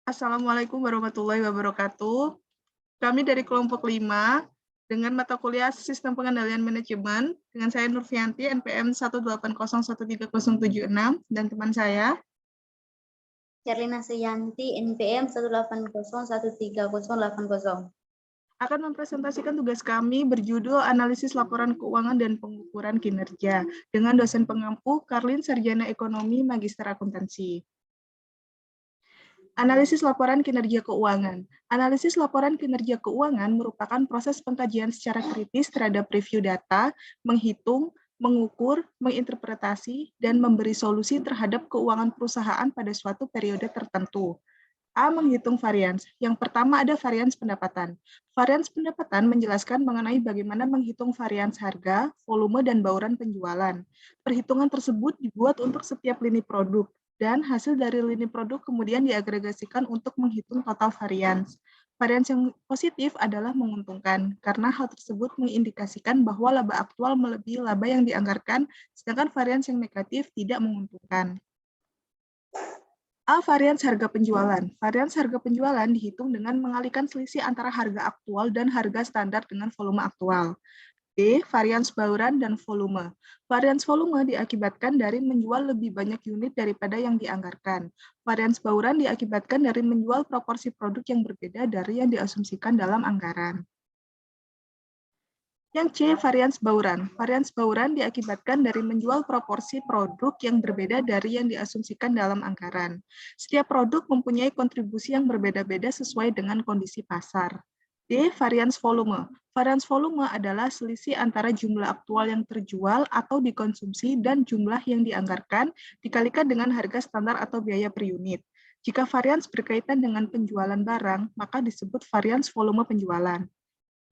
Assalamualaikum warahmatullahi wabarakatuh. Kami dari kelompok 5 dengan mata kuliah Sistem Pengendalian Manajemen dengan saya Nurfianti NPM 180130076 dan teman saya Sherlina Seyanti NPM 180130080 akan mempresentasikan tugas kami berjudul Analisis Laporan Keuangan dan Pengukuran Kinerja dengan dosen pengampu Karlin Sarjana Ekonomi Magister Akuntansi. Analisis laporan kinerja keuangan. Analisis laporan kinerja keuangan merupakan proses pengkajian secara kritis terhadap review data, menghitung, mengukur, menginterpretasi, dan memberi solusi terhadap keuangan perusahaan pada suatu periode tertentu. A. Menghitung varians. Yang pertama ada varians pendapatan. Varians pendapatan menjelaskan mengenai bagaimana menghitung varians harga, volume, dan bauran penjualan. Perhitungan tersebut dibuat untuk setiap lini produk, dan hasil dari lini produk kemudian diagregasikan untuk menghitung total varians. Varians yang positif adalah menguntungkan, karena hal tersebut mengindikasikan bahwa laba aktual melebihi laba yang dianggarkan, sedangkan varians yang negatif tidak menguntungkan. A. Varians harga penjualan. Varians harga penjualan dihitung dengan mengalihkan selisih antara harga aktual dan harga standar dengan volume aktual. B. Varians bauran dan volume. Varians volume diakibatkan dari menjual lebih banyak unit daripada yang dianggarkan. Varians bauran diakibatkan dari menjual proporsi produk yang berbeda dari yang diasumsikan dalam anggaran. Yang C, varians bauran. Varians bauran diakibatkan dari menjual proporsi produk yang berbeda dari yang diasumsikan dalam anggaran. Setiap produk mempunyai kontribusi yang berbeda-beda sesuai dengan kondisi pasar. D, varians volume. Varians volume adalah selisih antara jumlah aktual yang terjual atau dikonsumsi dan jumlah yang dianggarkan dikalikan dengan harga standar atau biaya per unit. Jika varians berkaitan dengan penjualan barang, maka disebut varians volume penjualan.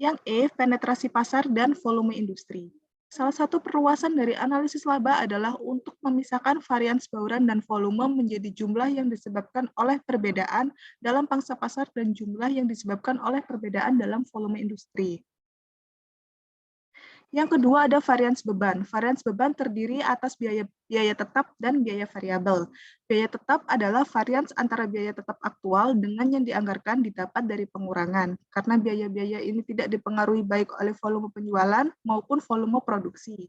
Yang E, penetrasi pasar dan volume industri. Salah satu perluasan dari analisis laba adalah untuk memisahkan varians bauran dan volume menjadi jumlah yang disebabkan oleh perbedaan dalam pangsa pasar dan jumlah yang disebabkan oleh perbedaan dalam volume industri. Yang kedua ada varians beban. Varians beban terdiri atas biaya tetap dan biaya variabel. Biaya tetap adalah varians antara biaya tetap aktual dengan yang dianggarkan didapat dari pengurangan, karena biaya-biaya ini tidak dipengaruhi baik oleh volume penjualan maupun volume produksi.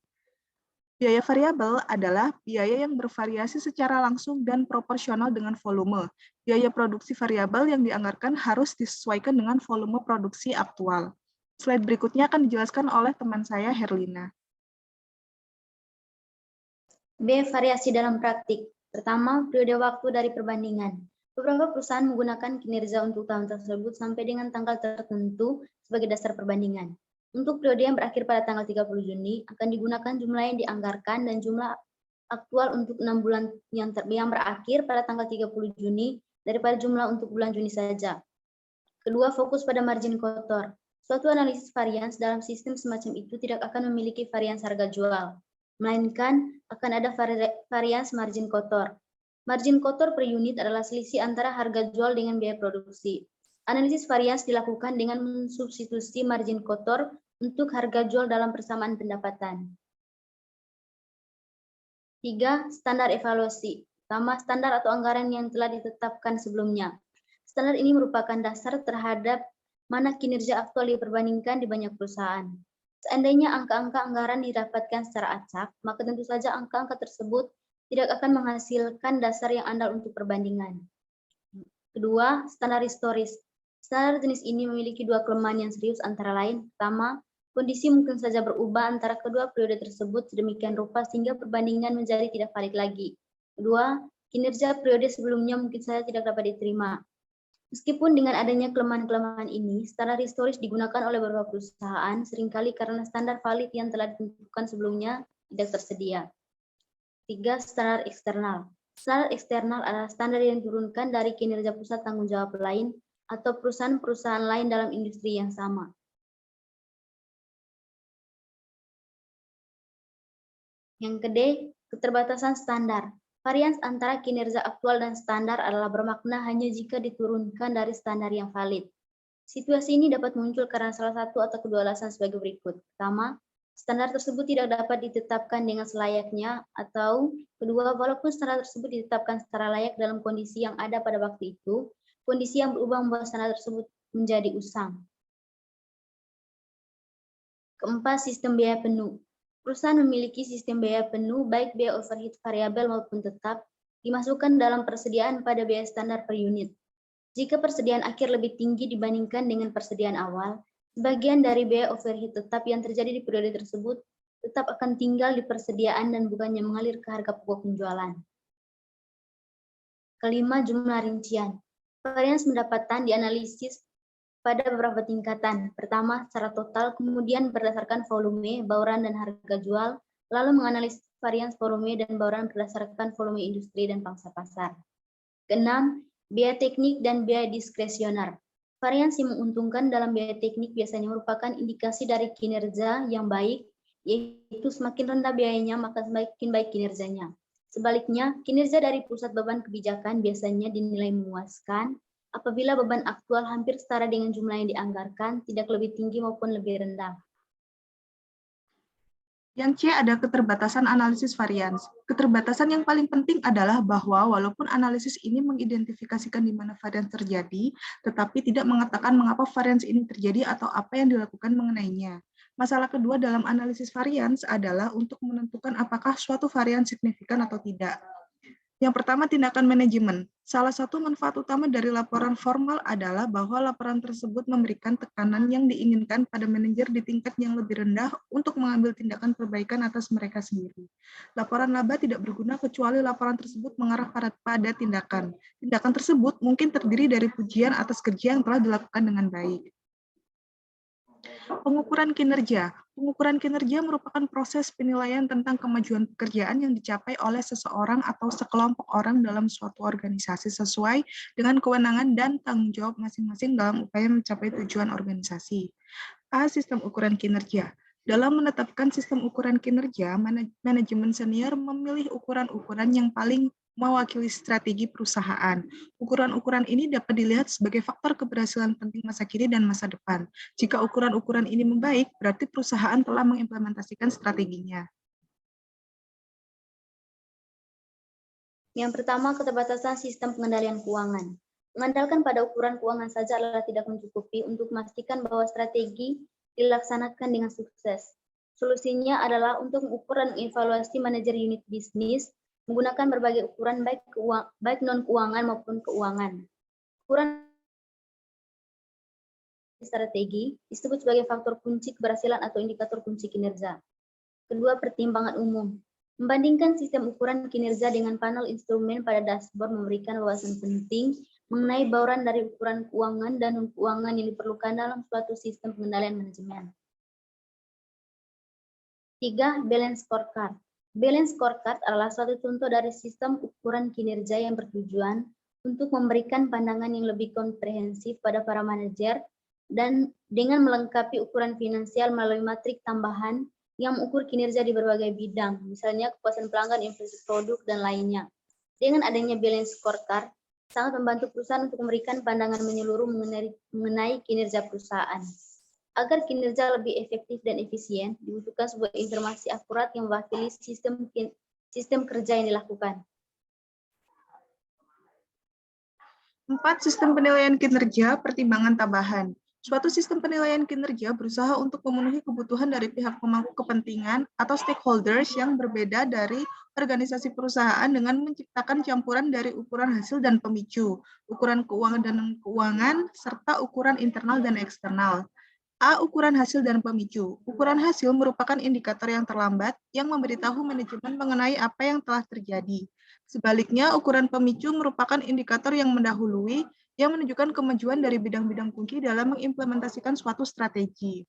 Biaya variabel adalah biaya yang bervariasi secara langsung dan proporsional dengan volume. Biaya produksi variabel yang dianggarkan harus disesuaikan dengan volume produksi aktual. Slide berikutnya akan dijelaskan oleh teman saya, Herlina. B. Variasi dalam praktik. Pertama, periode waktu dari perbandingan. Beberapa perusahaan menggunakan kinerja untuk tahun tersebut sampai dengan tanggal tertentu sebagai dasar perbandingan. Untuk periode yang berakhir pada tanggal 30 Juni, akan digunakan jumlah yang dianggarkan dan jumlah aktual untuk 6 bulan yang berakhir pada tanggal 30 Juni daripada jumlah untuk bulan Juni saja. Kedua, fokus pada margin kotor. Suatu analisis varians dalam sistem semacam itu tidak akan memiliki varians harga jual, melainkan akan ada varians margin kotor. Margin kotor per unit adalah selisih antara harga jual dengan biaya produksi. Analisis varians dilakukan dengan mensubstitusi margin kotor untuk harga jual dalam persamaan pendapatan. 3. Standar evaluasi. Pertama, standar atau anggaran yang telah ditetapkan sebelumnya. Standar ini merupakan dasar terhadap mana kinerja aktual diperbandingkan di banyak perusahaan. Seandainya angka-angka anggaran didapatkan secara acak, maka tentu saja angka-angka tersebut tidak akan menghasilkan dasar yang andal untuk perbandingan. Kedua, standar historis. Standar jenis ini memiliki dua kelemahan yang serius antara lain. Pertama, kondisi mungkin saja berubah antara kedua periode tersebut sedemikian rupa sehingga perbandingan menjadi tidak valid lagi. Kedua, kinerja periode sebelumnya mungkin saja tidak dapat diterima. Meskipun dengan adanya kelemahan-kelemahan ini, standar historis digunakan oleh beberapa perusahaan seringkali karena standar valid yang telah ditentukan sebelumnya tidak tersedia. 3. Standar eksternal. Standar eksternal adalah standar yang diturunkan dari kinerja pusat tanggung jawab lain atau perusahaan-perusahaan lain dalam industri yang sama. Yang kedua, keterbatasan standar. Varians antara kinerja aktual dan standar adalah bermakna hanya jika diturunkan dari standar yang valid. Situasi ini dapat muncul karena salah satu atau kedua alasan sebagai berikut. Pertama, standar tersebut tidak dapat ditetapkan dengan selayaknya, atau kedua, walaupun standar tersebut ditetapkan secara layak dalam kondisi yang ada pada waktu itu, Kondisi yang berubah membuat standar tersebut menjadi usang. Keempat, sistem biaya penuh. Perusahaan memiliki sistem biaya penuh, baik biaya overhead variabel maupun tetap, dimasukkan dalam persediaan pada biaya standar per unit. Jika persediaan akhir lebih tinggi dibandingkan dengan persediaan awal, sebagian dari biaya overhead tetap yang terjadi di periode tersebut tetap akan tinggal di persediaan dan bukannya mengalir ke harga pokok penjualan. Kelima, jumlah rincian. Varians pendapatan dianalisis pada beberapa tingkatan. Pertama, secara total, kemudian berdasarkan volume, bauran, dan harga jual, lalu menganalisis varians volume dan bauran berdasarkan volume industri dan pangsa pasar. Keenam, biaya teknik dan biaya diskresioner. Varians yang menguntungkan dalam biaya teknik biasanya merupakan indikasi dari kinerja yang baik, yaitu semakin rendah biayanya maka semakin baik kinerjanya. Sebaliknya, kinerja dari pusat beban kebijakan biasanya dinilai memuaskan apabila beban aktual hampir setara dengan jumlah yang dianggarkan, tidak lebih tinggi maupun lebih rendah. Yang C ada keterbatasan analisis varians. Keterbatasan yang paling penting adalah bahwa walaupun analisis ini mengidentifikasikan di mana varians terjadi, tetapi tidak mengatakan mengapa varians ini terjadi atau apa yang dilakukan mengenainya. Masalah kedua dalam analisis varians adalah untuk menentukan apakah suatu varians signifikan atau tidak. Yang pertama, tindakan manajemen. Salah satu manfaat utama dari laporan formal adalah bahwa laporan tersebut memberikan tekanan yang diinginkan pada manajer di tingkat yang lebih rendah untuk mengambil tindakan perbaikan atas mereka sendiri. Laporan laba tidak berguna kecuali laporan tersebut mengarah pada tindakan. Tindakan tersebut mungkin terdiri dari pujian atas kerja yang telah dilakukan dengan baik. Pengukuran kinerja. Pengukuran kinerja merupakan proses penilaian tentang kemajuan pekerjaan yang dicapai oleh seseorang atau sekelompok orang dalam suatu organisasi sesuai dengan kewenangan dan tanggung jawab masing-masing dalam upaya mencapai tujuan organisasi. A. Sistem ukuran kinerja. Dalam menetapkan sistem ukuran kinerja, manajemen senior memilih ukuran-ukuran yang paling mewakili strategi perusahaan. Ukuran-ukuran ini dapat dilihat sebagai faktor keberhasilan penting masa kini dan masa depan. Jika ukuran-ukuran ini membaik, berarti perusahaan telah mengimplementasikan strateginya. Yang pertama, keterbatasan sistem pengendalian keuangan. Mengandalkan pada ukuran keuangan saja adalah tidak mencukupi untuk memastikan bahwa strategi dilaksanakan dengan sukses. Solusinya adalah untuk mengukur dan mengevaluasi manajer unit bisnis menggunakan berbagai ukuran baik non-keuangan maupun keuangan. Ukuran strategi disebut sebagai faktor kunci keberhasilan atau indikator kunci kinerja. Kedua, pertimbangan umum. Membandingkan sistem ukuran kinerja dengan panel instrumen pada dashboard memberikan wawasan penting mengenai bauran dari ukuran keuangan dan non-keuangan yang diperlukan dalam suatu sistem pengendalian manajemen. 3. Balance scorecard. Balance scorecard adalah suatu contoh dari sistem ukuran kinerja yang bertujuan untuk memberikan pandangan yang lebih komprehensif pada para manajer dan dengan melengkapi ukuran finansial melalui matrik tambahan yang mengukur kinerja di berbagai bidang, misalnya kepuasan pelanggan, investasi produk, dan lainnya. Dengan adanya balance scorecard, sangat membantu perusahaan untuk memberikan pandangan menyeluruh mengenai kinerja perusahaan. Agar kinerja lebih efektif dan efisien, dibutuhkan sebuah informasi akurat yang mewakili sistem kerja yang dilakukan. 4. Sistem penilaian kinerja, pertimbangan tambahan. Suatu sistem penilaian kinerja berusaha untuk memenuhi kebutuhan dari pihak pemangku kepentingan atau stakeholders yang berbeda dari organisasi perusahaan dengan menciptakan campuran dari ukuran hasil dan pemicu, ukuran keuangan dan non-keuangan, serta ukuran internal dan eksternal. A. Ukuran hasil dan pemicu. Ukuran hasil merupakan indikator yang terlambat yang memberitahu manajemen mengenai apa yang telah terjadi. Sebaliknya, ukuran pemicu merupakan indikator yang mendahului yang menunjukkan kemajuan dari bidang-bidang kunci dalam mengimplementasikan suatu strategi.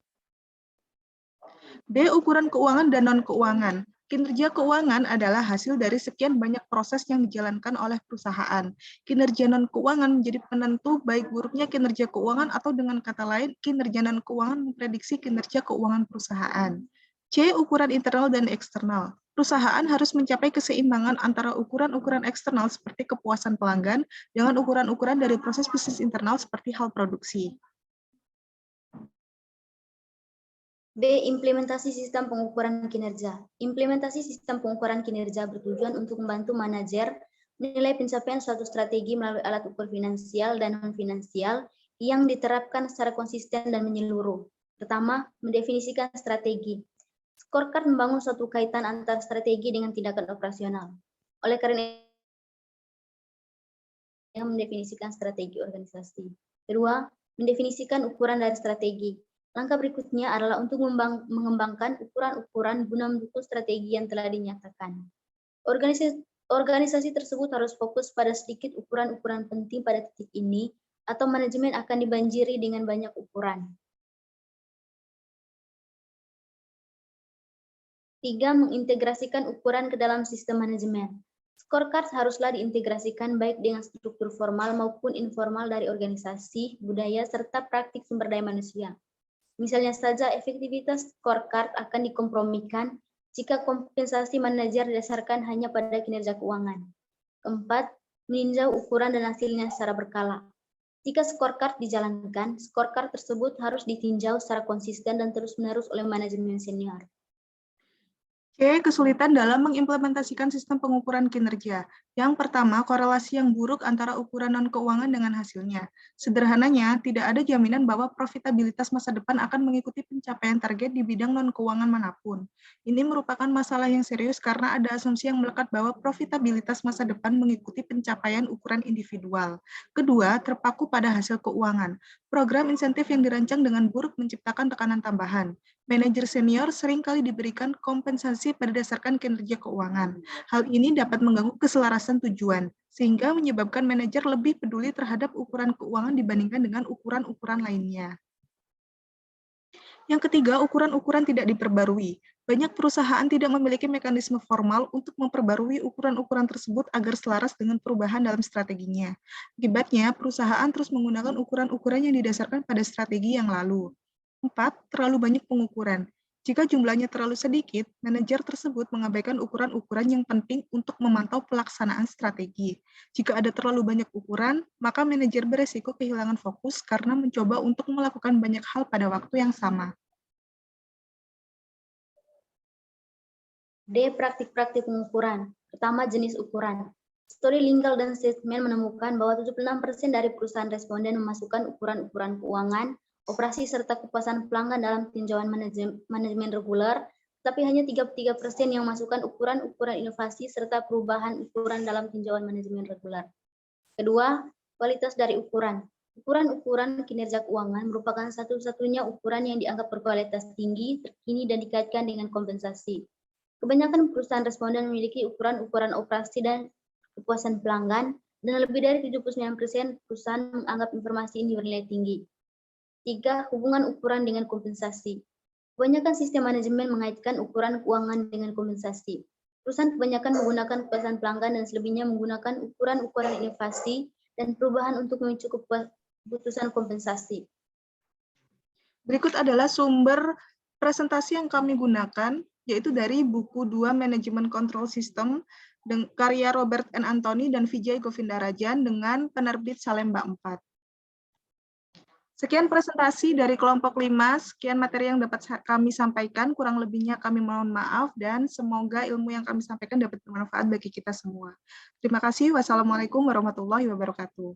B. Ukuran keuangan dan non-keuangan. Kinerja keuangan adalah hasil dari sekian banyak proses yang dijalankan oleh perusahaan. Kinerja non-keuangan menjadi penentu baik buruknya kinerja keuangan atau dengan kata lain, kinerja non-keuangan memprediksi kinerja keuangan perusahaan. C. Ukuran internal dan eksternal. Perusahaan harus mencapai keseimbangan antara ukuran-ukuran eksternal seperti kepuasan pelanggan dengan ukuran-ukuran dari proses bisnis internal seperti hal produksi. B. Implementasi sistem pengukuran kinerja. Implementasi sistem pengukuran kinerja bertujuan untuk membantu manajer Nilai pencapaian suatu strategi melalui alat ukur finansial dan non-finansial yang diterapkan secara konsisten dan menyeluruh. Pertama, mendefinisikan strategi. Scorecard membangun suatu kaitan antara strategi dengan tindakan operasional. Oleh karena yang mendefinisikan strategi organisasi. Kedua, mendefinisikan ukuran dari strategi. Langkah berikutnya adalah untuk mengembangkan ukuran-ukuran guna mendukung strategi yang telah dinyatakan. Organisasi tersebut harus fokus pada sedikit ukuran-ukuran penting pada titik ini, atau manajemen akan dibanjiri dengan banyak ukuran. 3. Mengintegrasikan ukuran ke dalam sistem manajemen. Scorecard haruslah diintegrasikan baik dengan struktur formal maupun informal dari organisasi, budaya, serta praktik sumber daya manusia. Misalnya saja, efektivitas scorecard akan dikompromikan jika kompensasi manajer didasarkan hanya pada kinerja keuangan. Keempat, meninjau ukuran dan hasilnya secara berkala. Jika scorecard dijalankan, scorecard tersebut harus ditinjau secara konsisten dan terus-menerus oleh manajemen senior. C. Kesulitan dalam mengimplementasikan sistem pengukuran kinerja. Yang pertama, korelasi yang buruk antara ukuran non-keuangan dengan hasilnya. Sederhananya, tidak ada jaminan bahwa profitabilitas masa depan akan mengikuti pencapaian target di bidang non-keuangan manapun. Ini merupakan masalah yang serius karena ada asumsi yang melekat bahwa profitabilitas masa depan mengikuti pencapaian ukuran individual. Kedua, terpaku pada hasil keuangan. Program insentif yang dirancang dengan buruk menciptakan tekanan tambahan. Manajer senior seringkali diberikan kompensasi berdasarkan kinerja keuangan. Hal ini dapat mengganggu keselarasan tujuan, sehingga menyebabkan manajer lebih peduli terhadap ukuran keuangan dibandingkan dengan ukuran-ukuran lainnya. Yang ketiga, ukuran-ukuran tidak diperbarui. Banyak perusahaan tidak memiliki mekanisme formal untuk memperbarui ukuran-ukuran tersebut agar selaras dengan perubahan dalam strateginya. Akibatnya, perusahaan terus menggunakan ukuran-ukuran yang didasarkan pada strategi yang lalu. 4. Terlalu banyak pengukuran. Jika jumlahnya terlalu sedikit, manajer tersebut mengabaikan ukuran-ukuran yang penting untuk memantau pelaksanaan strategi. Jika ada terlalu banyak ukuran, maka manajer beresiko kehilangan fokus karena mencoba untuk melakukan banyak hal pada waktu yang sama. D. Praktik-praktik pengukuran. Pertama, jenis ukuran. Studi Lingle dan Statement menemukan bahwa 76% dari perusahaan responden memasukkan ukuran-ukuran keuangan, operasi serta kepuasan pelanggan dalam tinjauan manajemen reguler, tapi hanya 33% yang memasukkan ukuran-ukuran inovasi serta perubahan ukuran dalam tinjauan manajemen reguler. Kedua, kualitas dari ukuran. Ukuran-ukuran kinerja keuangan merupakan satu-satunya ukuran yang dianggap berkualitas tinggi, terkini, dan dikaitkan dengan kompensasi. Kebanyakan perusahaan responden memiliki ukuran-ukuran operasi dan kepuasan pelanggan, dan lebih dari 79% perusahaan menganggap informasi ini bernilai tinggi. 3. Hubungan ukuran dengan kompensasi. Kebanyakan sistem manajemen mengaitkan ukuran keuangan dengan kompensasi. Perusahaan kebanyakan menggunakan kepuasan pelanggan dan selebihnya menggunakan ukuran-ukuran inovasi dan perubahan untuk memicu keputusan kompensasi. Berikut adalah sumber presentasi yang kami gunakan, yaitu dari buku 2 Manajemen Control System, karya Robert N. Anthony dan Vijay Govindarajan dengan penerbit Salemba 4. Sekian presentasi dari kelompok 5, sekian materi yang dapat kami sampaikan, kurang lebihnya kami mohon maaf, dan semoga ilmu yang kami sampaikan dapat bermanfaat bagi kita semua. Terima kasih, wassalamualaikum warahmatullahi wabarakatuh.